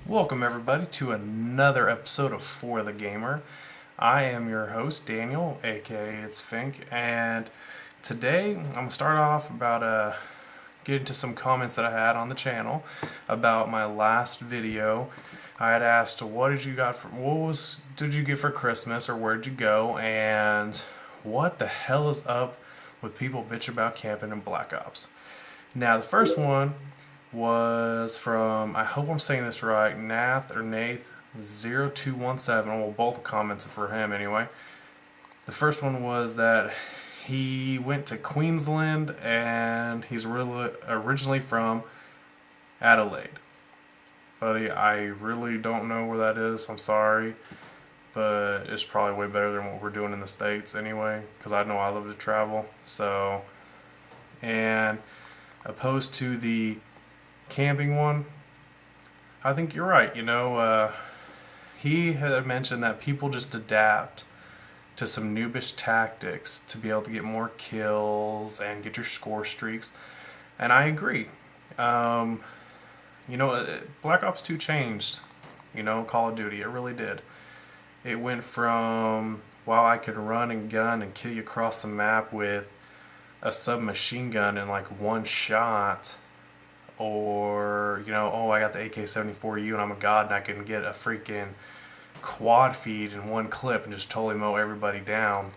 Welcome everybody to another episode of For the Gamer. I am your host Daniel, aka it's Fink, and today I'm gonna start off about get into some comments that I had on the channel about my last video. I had asked what did you get for Christmas, or where'd you go, and what the hell is up with people bitch about camping in Black Ops. Now the first one was from, I hope I'm saying this right, Nath0217. Well, both comments are for him anyway. The first one was that he went to Queensland and he's originally from Adelaide. Buddy, I really don't know where that is. I'm sorry. But it's probably way better than what we're doing in the States anyway, because I know I love to travel. So, and opposed to the camping one, I think you're right. He had mentioned that people just adapt to some noobish tactics to be able to get more kills and get your score streaks, and I agree. Black Ops 2 changed, Call of Duty. It really did. It went from, wow, I could run and gun and kill you across the map with a submachine gun in like one shot, or I got the AK-74U and I'm a god and I can get a freaking quad feed in one clip and just totally mow everybody down,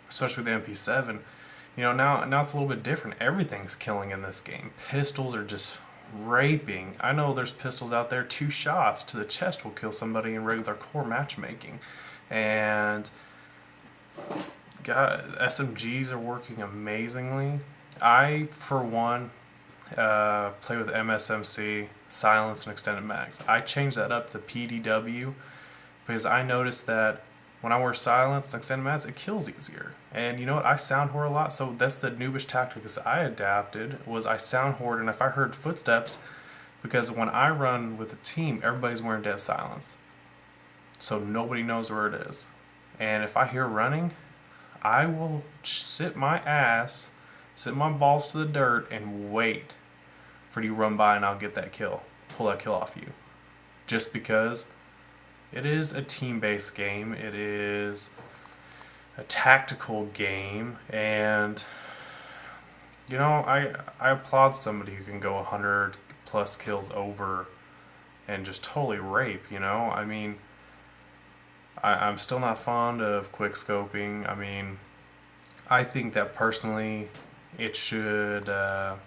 especially with the MP7. Now it's a little bit different. Everything's killing in this game. Pistols are just raping. I know there's pistols out there, 2 shots to the chest will kill somebody in regular core matchmaking, and God, SMGs are working amazingly. I, for one, play with MSMC, silence, and extended mags. I changed that up to PDW because I noticed that when I wear silence and extended mags, it kills easier. And you know what? I sound whore a lot, so that's the noobish tactic I adapted. Was I sound whored, and if I heard footsteps, because when I run with a team, everybody's wearing dead silence, so nobody knows where it is. And if I hear running, I will sit my balls to the dirt and wait for you to run by, and I'll get that kill, pull that kill off you. Just because it is a team-based game, it is a tactical game, and I applaud somebody who can go 100 plus kills over and just totally rape. I'm still not fond of quick scoping. I think that personally it should, I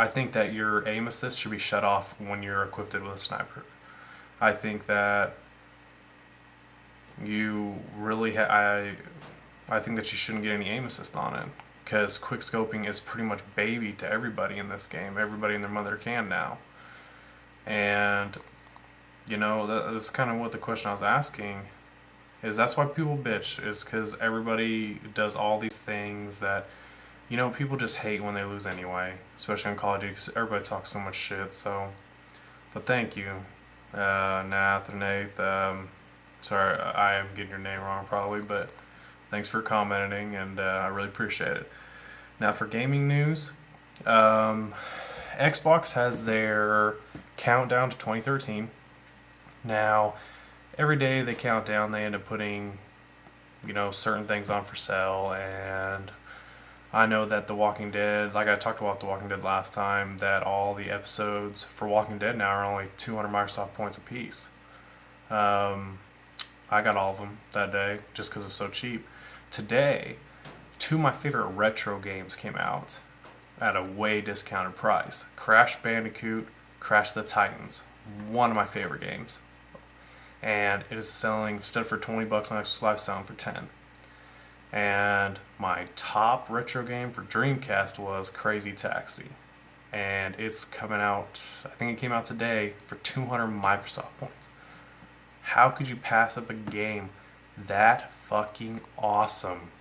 think that your aim assist should be shut off when you're equipped with a sniper. I think that you really, I think that you shouldn't get any aim assist on it, because quick scoping is pretty much baby to everybody in this game. Everybody and their mother can now. And, that's kind of what the question I was asking is. That's why people bitch, is because everybody does all these things that, people just hate when they lose anyway, especially on Call of Duty, because everybody talks so much shit. So, but thank you, Nath. Sorry, I am getting your name wrong probably, but thanks for commenting, and I really appreciate it. Now for gaming news, Xbox has their countdown to 2013. Now, every day they count down, they end up putting, certain things on for sale, and I know that The Walking Dead, like I talked about The Walking Dead last time, that all the episodes for Walking Dead now are only 200 Microsoft points a piece. I got all of them that day just because it was so cheap. Today, 2 of my favorite retro games came out at a way discounted price. Crash Bandicoot, Crash the Titans. One of my favorite games. And it is selling, instead for $20 on Xbox Live, selling for $10. And my top retro game for Dreamcast was Crazy Taxi. And it's coming out, I think it came out today, for 200 Microsoft points. How could you pass up a game that fucking awesome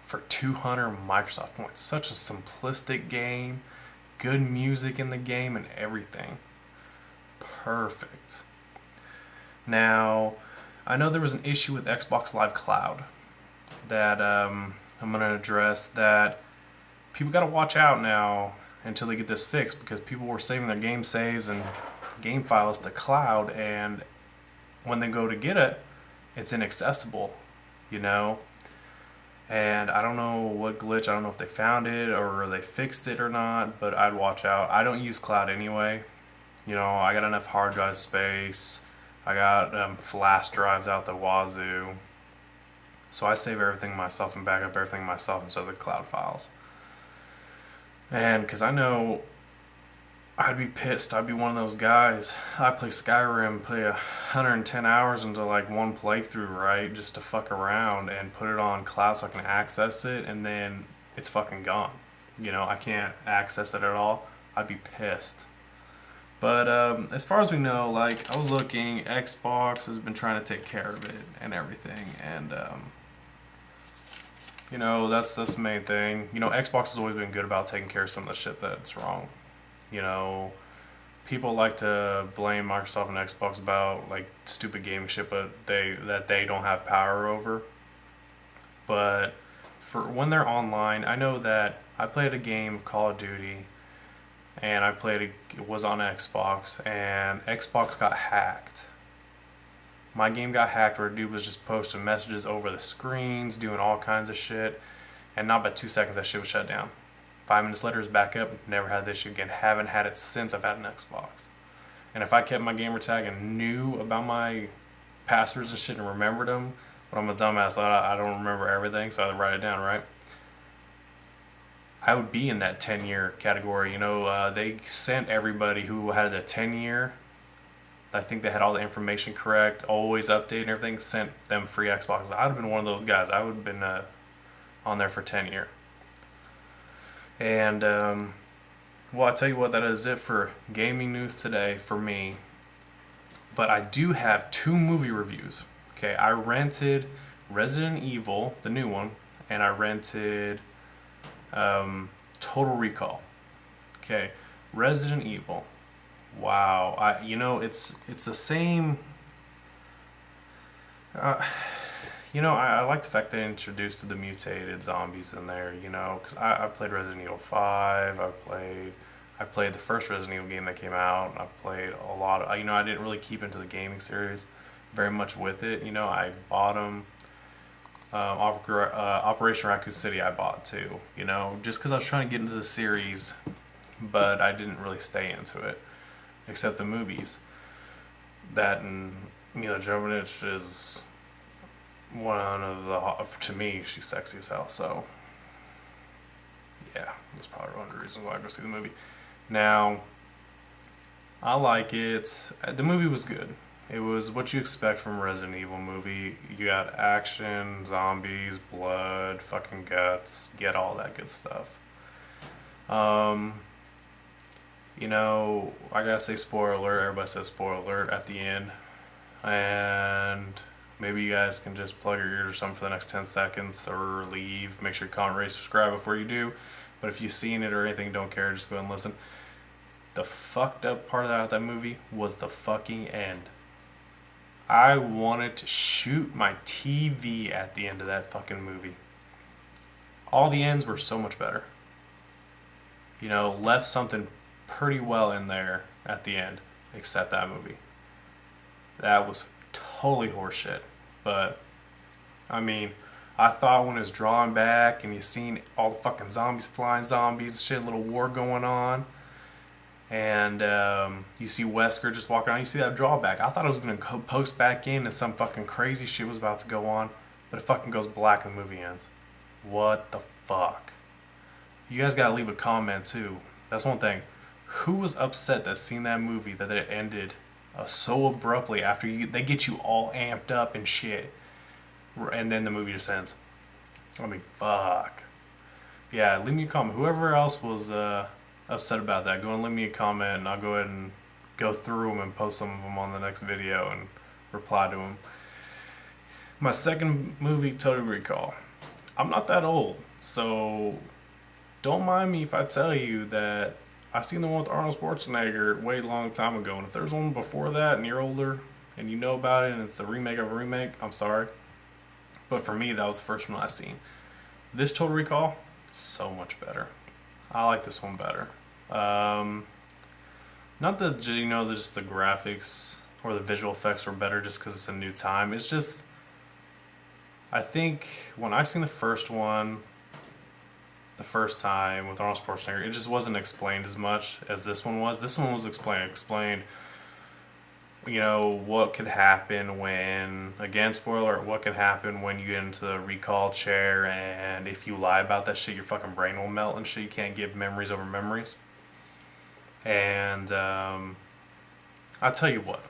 for 200 Microsoft points? Such a simplistic game, good music in the game and everything. Perfect. Now, I know there was an issue with Xbox Live Cloud that I'm going to address, that people got to watch out now until they get this fixed, because people were saving their game saves and game files to cloud, and when they go to get it, it's inaccessible, you know. And I don't know what glitch. I don't know if they found it or they fixed it or not. But I'd watch out. I don't use cloud anyway. You know, I got enough hard drive space. I got flash drives out the wazoo. So I save everything myself and back up everything myself instead of the cloud files. And because I know I'd be pissed. I'd be one of those guys. I play Skyrim, play 110 hours into like one playthrough, right? Just to fuck around and put it on cloud so I can access it, and then it's fucking gone. You know, I can't access it at all. I'd be pissed. But as far as we know, like, I was looking, Xbox has been trying to take care of it and everything, and you know, that's the main thing. You know, Xbox has always been good about taking care of some of the shit that's wrong. You know, people like to blame Microsoft and Xbox about like stupid gaming shit, but they don't have power over. But for when they're online, I know that I played a game of Call of Duty, and it was on Xbox, and Xbox got hacked. My game got hacked where a dude was just posting messages over the screens, doing all kinds of shit, and not by 2 seconds that shit was shut down. 5 minutes later, it's back up. Never had this issue again. Haven't had it since I've had an Xbox. And if I kept my gamer tag and knew about my passwords and shit and remembered them, but I'm a dumbass, I don't remember everything, so I write it down, right? I would be in that 10-year category. You know, they sent everybody who had a 10-year, I think they had all the information correct, always updated and everything, sent them free Xboxes. I'd have been one of those guys. I would have been on there for 10 years. And, well, I tell you what, that is it for gaming news today for me. But I do have 2 movie reviews. Okay, I rented Resident Evil, the new one, and I rented Total Recall. Okay, Resident Evil. Wow, you know, it's the same. You know, I like the fact they introduced the mutated zombies in there, you know, because I played Resident Evil 5, I played the first Resident Evil game that came out, I played a lot of, you know, I didn't really keep into the gaming series very much with it, you know, I bought them, Operation Raccoon City I bought too, you know, just because I was trying to get into the series, but I didn't really stay into it, except the movies. That and Mila Jovovich is one of the, to me, she's sexy as hell, so yeah, that's probably one of the reasons why I go see the movie. Now, I like it. The movie was good. It was what you expect from a Resident Evil movie. You got action, zombies, blood, fucking guts, get all that good stuff. You know, I gotta say spoiler alert, everybody says spoiler alert at the end, and maybe you guys can just plug your ears or something for the next 10 seconds or leave. Make sure you comment, rate, subscribe before you do. But if you've seen it or anything, don't care, just go ahead and listen. The fucked up part of that movie was the fucking end. I wanted to shoot my TV at the end of that fucking movie. All the ends were so much better. You know, left something pretty well in there at the end, except that movie. That was totally horseshit. But, I mean, I thought when it was drawing back and you seen all the fucking zombies, flying zombies, shit, little war going on, and you see Wesker just walking around, you see that drawback. I thought it was going to post back in and some fucking crazy shit was about to go on, but it fucking goes black and the movie ends. What the fuck? You guys got to leave a comment too. That's one thing. Who was upset that seen that movie that it ended so abruptly after they get you all amped up and shit, and then the movie just ends? I mean, fuck. Yeah, leave me a comment. Whoever else was upset about that, go and leave me a comment, and I'll go ahead and go through them and post some of them on the next video and reply to them. My second movie, Total Recall. I'm not that old, so don't mind me if I tell you that I seen the one with Arnold Schwarzenegger way long time ago, and if there's one before that and you're older and you know about it and it's a remake of a remake, I'm sorry. But for me, that was the first one I seen. This Total Recall, so much better. I like this one better. Not that, you know, just the graphics or the visual effects were better just because it's a new time. It's just, I think when I seen the first one, the first time with Arnold Schwarzenegger, it just wasn't explained as much as this one was. This one was explained, you know, what could happen when, again, spoiler, what could happen when you get into the recall chair, and if you lie about that shit, your fucking brain will melt and shit. You can't give memories over memories. And I'll tell you what,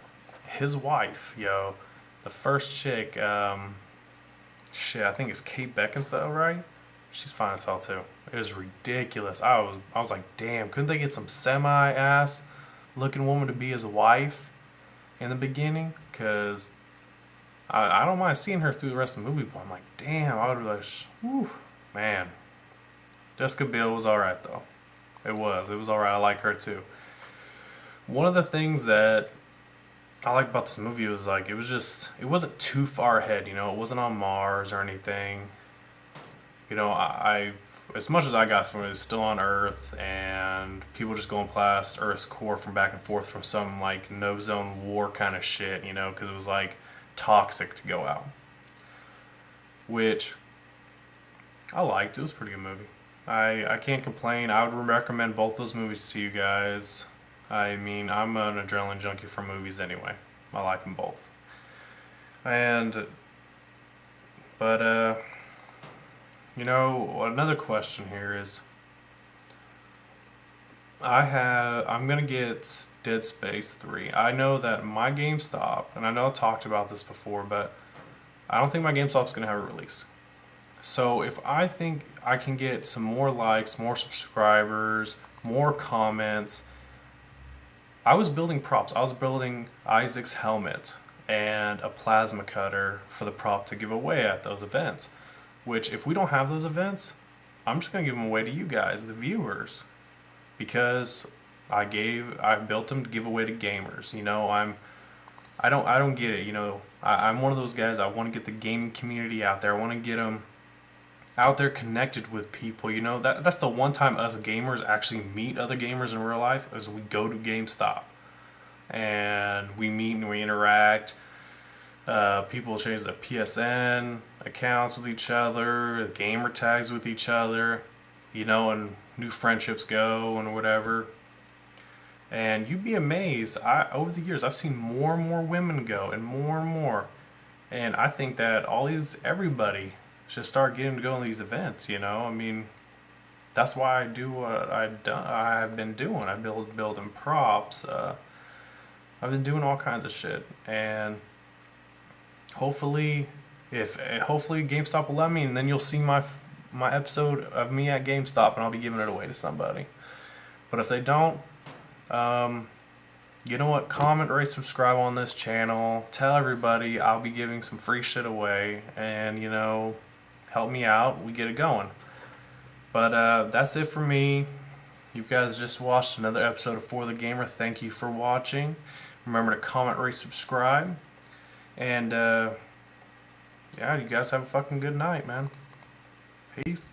his wife, yo, the first chick, shit, I think it's Kate Beckinsale, right? She's fine as hell too. It was ridiculous. I was like, damn, couldn't they get some semi-ass looking woman to be his wife in the beginning? Cause I don't mind seeing her through the rest of the movie, but I'm like, damn, I would be like, whew, man. Jessica Biel was alright though. It was alright. I like her too. One of the things that I like about this movie was like it wasn't too far ahead, you know, it wasn't on Mars or anything. You know, I as much as I got from it, it's still on Earth, and people just going past Earth's core from back and forth from some like no zone war kind of shit, you know, because it was like toxic to go out, which I liked. It was a pretty good movie. I can't complain. I would recommend both those movies to you guys. I mean, I'm an adrenaline junkie for movies anyway. I like them both. But you know, another question here is, I'm gonna get Dead Space 3. I know that my GameStop, and I know I talked about this before, but I don't think my GameStop's gonna have a release. So if I think I can get some more likes, more subscribers, more comments, I was building props. I was building Isaac's helmet and a plasma cutter for the prop to give away at those events. Which, if we don't have those events, I'm just gonna give them away to you guys, the viewers, because I built them to give away to gamers. You know, I don't get it. You know, I'm one of those guys. I want to get the gaming community out there. I want to get them out there connected with people. You know, that's the one time us gamers actually meet other gamers in real life is we go to GameStop and we meet and we interact. People change their PSN accounts with each other, gamer tags with each other, you know, and new friendships go and whatever. And you'd be amazed. Over the years, I've seen more and more women go, and more. And I think that everybody should start getting to go on these events. You know, I mean, that's why I do what I have been doing. I building props. I've been doing all kinds of shit, and hopefully GameStop will let me, and then you'll see my episode of me at GameStop, and I'll be giving it away to somebody. But if they don't, you know what? Comment, rate, subscribe on this channel. Tell everybody I'll be giving some free shit away, and you know, help me out. We get it going. But that's it for me. You guys just watched another episode of For the Gamer. Thank you for watching. Remember to comment, rate, subscribe. And yeah, you guys have a fucking good night, man. Peace.